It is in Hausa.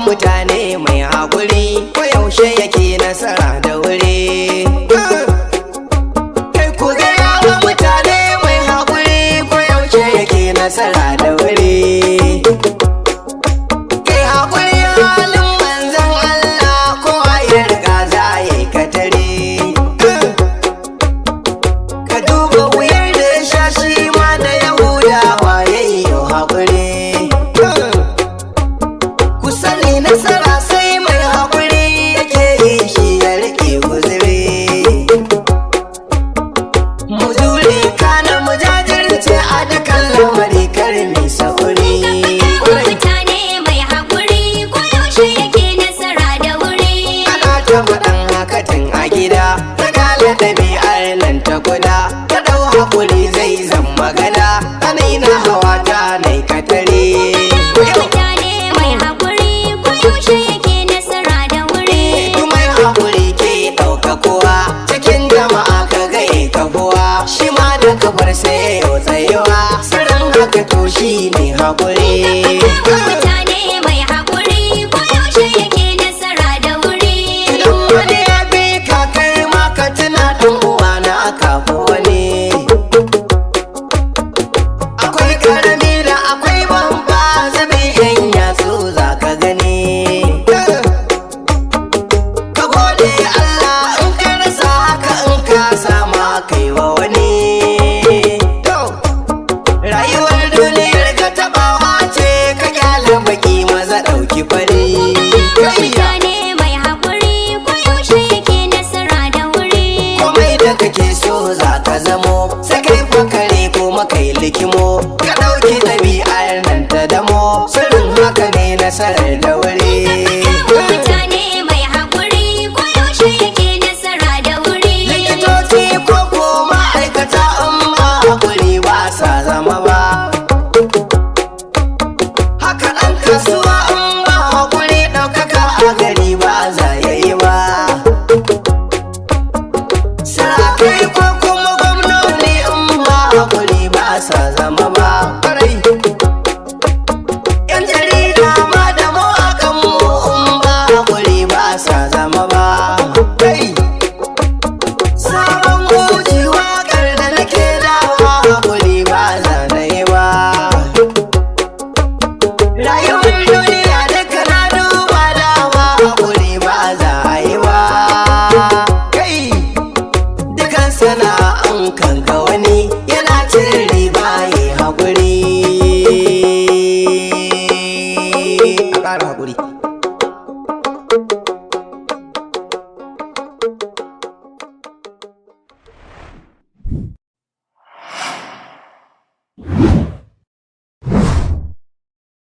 Mutane mai haƙuri ko yaushe yake nasara da wuri. Kai ku gaya wa mutane mai haƙuri ko yaushe yake nasara da wuri. Kai haƙuri halin manzon Allah kowa ya riga za ya yi katare. Ka duba wuyar da ya sha shi ma da Yahudawa ya yi yau haƙuri. Nasara sai mai haƙuri yake yi shi ya rike guzuri. Mu jure kana mu jajirce a dukkan lamari kar mi sauri. Mutane mai haƙuri ko yaushe yake nasara da wuri. Ana ta faɗan haka tun a gida, ta gane ɗabi'ar nan ta guda. Ta ɗau haƙuri zai zan magana, ana ina hawa ta nai katare. Cikin jama'a ka gai kabuwa shi ma da kafar sai yau tsayuwa sirrin haka to shi ne haƙuri. Mutane mai haƙuri ko yaushe yake nasara da wuri. Idan wani ya bi ka kai ma ka tuna ɗan uwa na kafu wani. Akwai karami da akwai bamba zabi yan yatsu za ka gani. Kai wa wani rayuwar duniyar ka tabawa ce ka kyale baki maza ɗauki fari. Mutane mai haƙuri ko yaushe yake nasara da wuri. Komai da kake so za ka zamo sai kai fakare kuma kai likimo ka ɗauki ɗabi'ar nan ta damo sirrin haka ne nasarar da wuri. Mutane mai haƙuri ko yaushe yake nasara da wuri. Likitoci ko ma'aikata amma haƙuri ba sa zama ba. Haka ɗan kasuwa in ba haƙuri ɗaukaka a gari ba za ya yi ba. Sarakai ko kuma gwamnoni in ba haƙuri ba sa zama ba. Yan jarida ma da mawaƙanmu in ba haƙuri ba sa zama ba. Sabon uji waƙar da nake dawa haƙuri ba za na yi ba. Rayuwar duniya duka na duba dawa haƙuri ba za a yi ba. Kai dukan sana'an kan